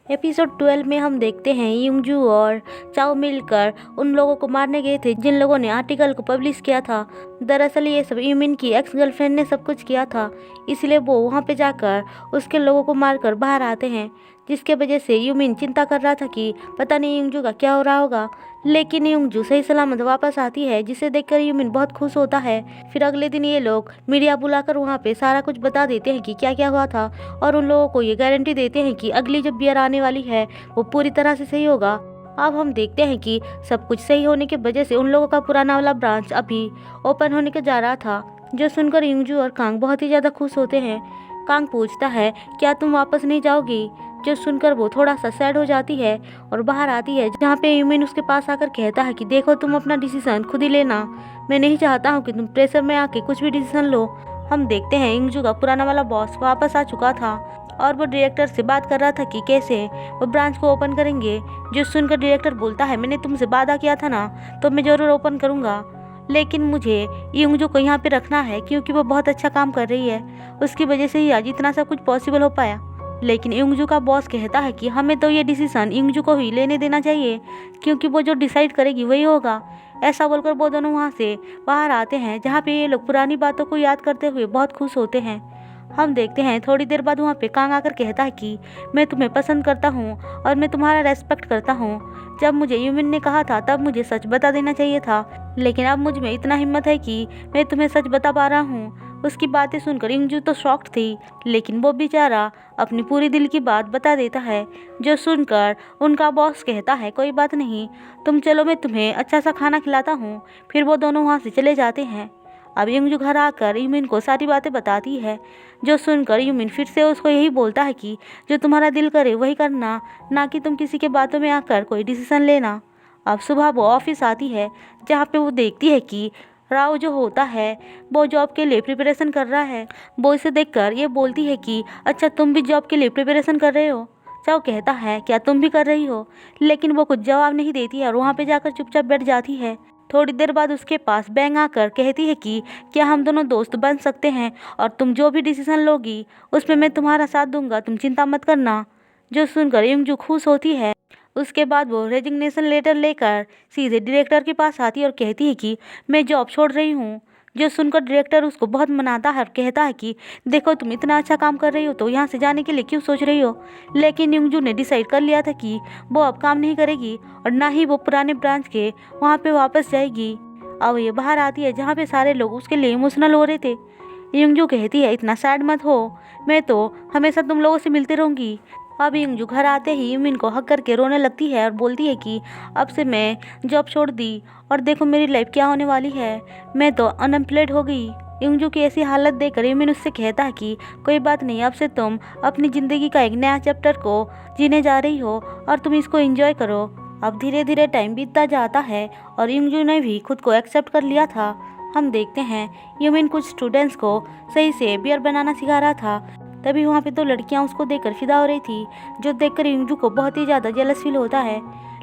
Episode 12 में हम देखते हैं युंगजू और चाओ मिलकर उन लोगों को मारने गए थे जिन लोगों ने आर्टिकल को पब्लिश किया था। दरअसल ये सब यूमिन की एक्स गर्लफ्रेंड ने सब कुछ किया था, इसलिए वो वहाँ पे जाकर उसके लोगों को मारकर बाहर आते हैं, जिसके वजह से यूमिन चिंता कर रहा था कि पता नहीं युंगजू का क्या हो रहा होगा। लेकिन युंगजू सही सलामत वापस आती है, जिसे देखकर यूमिन बहुत खुश होता है। फिर अगले दिन ये लोग मीडिया बुलाकर वहाँ पे सारा कुछ बता देते हैं कि क्या क्या हुआ था, और उन लोगों को ये गारंटी देते हैं कि अगली जब बियर आने वाली है वो पूरी तरह से सही होगा। अब हम देखते हैं कि सब कुछ सही होने की वजह से उन लोगों का पुराना वाला ब्रांच अभी ओपन होने को जा रहा था, जो सुनकर युंगजू और कांग बहुत ही ज़्यादा खुश होते हैं। कांग पूछता है क्या तुम वापस नहीं जाओगी, जो सुनकर वो थोड़ा सा सैड हो जाती है और बाहर आती है, जहाँ पे यूमिन उसके पास आकर कहता है कि देखो तुम अपना डिसीजन खुद ही लेना, मैं नहीं चाहता हूँ कि तुम प्रेशर में आके कुछ भी डिसीजन लो। हम देखते हैं युंगजू का पुराना वाला बॉस वापस आ चुका था और वो डायरेक्टर से बात कर रहा था कि कैसे वो ब्रांच को ओपन करेंगे, जो सुनकर डायरेक्टर बोलता है मैंने तुमसे वादा किया था ना, तो मैं ज़रूर ओपन करूँगा, लेकिन मुझे युंगजू को यहाँ पे रखना है क्योंकि वो बहुत अच्छा काम कर रही है, उसकी वजह से ही आज इतना सब कुछ पॉसिबल हो पाया। लेकिन युंगजू का बॉस कहता है कि हमें तो ये डिसीजन युंगजू को ही लेने देना चाहिए, क्योंकि वो जो डिसाइड करेगी वही होगा। ऐसा बोलकर वो दोनों वहाँ से बाहर आते हैं, जहाँ पे ये लोग पुरानी बातों को याद करते हुए बहुत खुश होते हैं। हम देखते हैं थोड़ी देर बाद वहाँ पे कांग आकर कहता है कि मैं तुम्हें पसंद करता हूँ और मैं तुम्हारा रेस्पेक्ट करता हूँ। जब मुझे यूमिन ने कहा था तब मुझे सच बता देना चाहिए था, लेकिन अब मुझ में इतना हिम्मत है कि मैं तुम्हें सच बता पा रहा हूँ। उसकी बातें सुनकर युंगजू तो शॉक्ड थी, लेकिन वो बेचारा अपनी पूरी दिल की बात बता देता है, जो सुनकर उनका बॉस कहता है कोई बात नहीं, तुम चलो मैं तुम्हें अच्छा सा खाना खिलाता हूँ। फिर वो दोनों वहाँ से चले जाते हैं। अब युंगजू घर आकर यूमिन को सारी बातें बताती है, जो सुनकर यूमिन फिर से उसको यही बोलता है कि जो तुम्हारा दिल करे वही करना, ना कि तुम किसी के बातों में आकर कोई डिसीजन लेना। अब सुबह वो ऑफिस आती है, जहाँ पे वो देखती है कि राव जो होता है वो जॉब के लिए प्रिपरेशन कर रहा है। वो इसे देखकर ये बोलती है कि अच्छा तुम भी जॉब के लिए प्रिपरेशन कर रहे हो। चाओ कहता है क्या तुम भी कर रही हो, लेकिन वो कुछ जवाब नहीं देती है और वहाँ पे जाकर चुपचाप बैठ जाती है। थोड़ी देर बाद उसके पास बैंग आकर कहती है कि क्या हम दोनों दोस्त बन सकते हैं, और तुम जो भी डिसीजन लोगी उसमें मैं तुम्हारा साथ दूंगा, तुम चिंता मत करना। जो सुनकर युंगजू खुश होती है। उसके बाद वो रेजिग्नेशन लेटर लेकर सीधे डायरेक्टर के पास आती है और कहती है कि मैं जॉब छोड़ रही हूँ। जो सुनकर डायरेक्टर उसको बहुत मनाता है और कहता है कि देखो तुम इतना अच्छा काम कर रही हो तो यहाँ से जाने के लिए क्यों सोच रही हो। लेकिन युंगजू ने डिसाइड कर लिया था कि वो अब काम नहीं करेगी और ना ही वो पुराने ब्रांच के वहाँ पे वापस जाएगी। अब ये बाहर आती है, जहाँ पे सारे लोग उसके लिए इमोशनल हो रहे थे। युंगजू कहती है इतना सैड मत हो, मैं तो हमेशा तुम लोगों से मिलती रहूँगी। अब युंगजू घर आते ही यूमिन को हक करके रोने लगती है और बोलती है कि अब से मैं जॉब छोड़ दी और देखो मेरी लाइफ क्या होने वाली है, मैं तो अनएम्प्लॉयड हो गई। युंगजू की ऐसी हालत देखकर यूमिन उससे कहता है कि कोई बात नहीं, अब से तुम अपनी ज़िंदगी का एक नया चैप्टर को जीने जा रही हो और तुम इसको एंजॉय करो। अब धीरे धीरे टाइम बीतता जाता है और युंगजू ने भी खुद को एक्सेप्ट कर लिया था। हम देखते हैं यूमिन कुछ स्टूडेंट्स को सही से बियर बनाना सिखा रहा था। तभी वहाँ पे दो लड़कियाँ उसको देखकर फिदा हो रही थी, जो देखकर युंगजू को बहुत ही ज़्यादा जेलस फील होता है।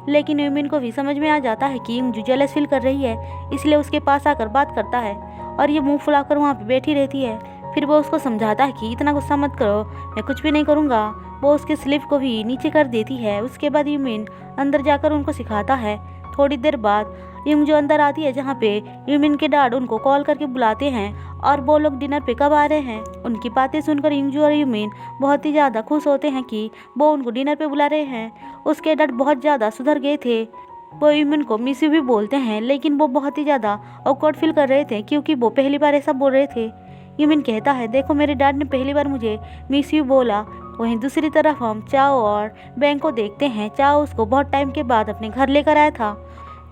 लेकिन यूमिन को भी समझ में आ जाता है कि युंगजू जेलस फील कर रही है, इसलिए उसके पास आकर बात करता है और ये मुंह फुलाकर वहाँ पे बैठी रहती है। फिर वो उसको समझाता है कि इतना गुस्सा मत करो, मैं कुछ भी नहीं करूँगा। वो उसके स्लीव को भी नीचे कर देती है। उसके बाद यूमिन अंदर जाकर उनको सिखाता है। थोड़ी देर बाद युंगजू अंदर आती है, जहाँ पे यूमिन के डैड उनको कॉल करके बुलाते हैं और वो लोग डिनर पे कब आ रहे हैं। उनकी बातें सुनकर युंगजू और यूमिन बहुत ही ज़्यादा खुश होते हैं कि वो उनको डिनर पे बुला रहे हैं। उसके डैड बहुत ज़्यादा सुधर गए थे। वो यूमिन को मिस यू भी बोलते हैं, लेकिन वो बहुत ही ज़्यादा ऑकवर्ड फील कर रहे थे क्योंकि वो पहली बार ऐसा बोल रहे थे। यूमिन कहता है देखो मेरे डैड ने पहली बार मुझे मिस यू बोला। वहीं दूसरी तरफ हम चाओ और बैंक को देखते हैं। चाओ उसको बहुत टाइम के बाद अपने घर लेकर आया था।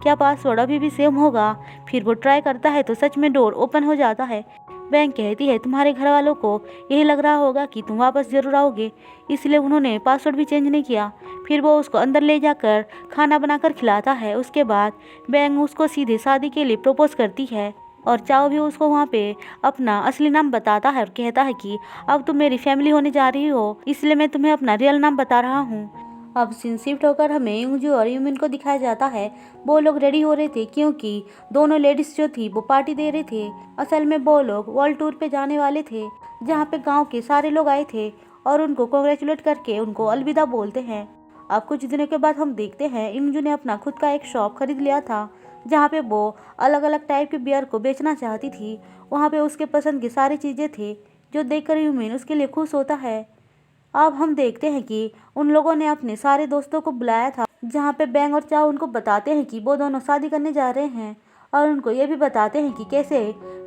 क्या पासवर्ड अभी भी सेम होगा? फिर वो ट्राई करता है तो सच में डोर ओपन हो जाता है। बैंक कहती है तुम्हारे घर वालों को यही लग रहा होगा कि तुम वापस जरूर आओगे, इसलिए उन्होंने पासवर्ड भी चेंज नहीं किया। फिर वो उसको अंदर ले जाकर खाना बनाकर खिलाता है। उसके बाद बैंक उसको सीधे शादी के लिए प्रपोज करती है और चाओ भी उसको वहाँ पे अपना असली नाम बताता है और कहता है कि अब तुम मेरी फैमिली होने जा रही हो, इसलिए मैं तुम्हें अपना रियल नाम बता रहा हूँ। अब सीन शिफ्ट होकर हमें युंगजू और यूमिन को दिखाया जाता है। वो लोग रेडी हो रहे थे क्योंकि दोनों लेडीज जो थी वो पार्टी दे रहे थे। असल में वो लोग वर्ल्ड टूर पे जाने वाले थे, जहाँ पे गांव के सारे लोग आए थे और उनको कॉन्ग्रेचुलेट करके उनको अलविदा बोलते हैं। अब कुछ दिनों के बाद हम देखते हैं इंजू ने अपना खुद का एक शॉप खरीद लिया था, जहाँ पे वो अलग अलग टाइप के बियर को बेचना चाहती थी। वहाँ पे उसके पसंद की सारी चीज़ें थी, जो देखकर यूमिन उसके लिए खुश होता है। अब हम देखते हैं कि उन लोगों ने अपने सारे दोस्तों को बुलाया था, जहाँ पे बैंग और चाओ उनको बताते हैं कि वो दोनों शादी करने जा रहे हैं, और उनको ये भी बताते हैं कि कैसे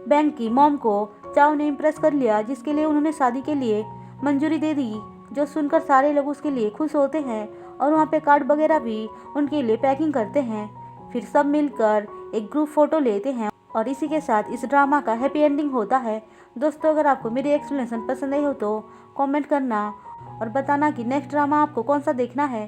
बैंग की मॉम को चाओ ने इम्प्रेस कर लिया, जिसके लिए उन्होंने शादी के लिए मंजूरी दे दी। जो सुनकर सारे लोग उसके लिए खुश होते हैं और वहाँ पे कार्ड वगैरह भी उनके लिए पैकिंग करते हैं। फिर सब मिलकर एक ग्रुप फोटो लेते हैं और इसी के साथ इस ड्रामा का हैप्पी एंडिंग होता है। दोस्तों, अगर आपको मेरी एक्सप्लेनेशन पसंद आई हो तो कमेंट करना और बताना कि नेक्स्ट ड्रामा आपको कौन सा देखना है।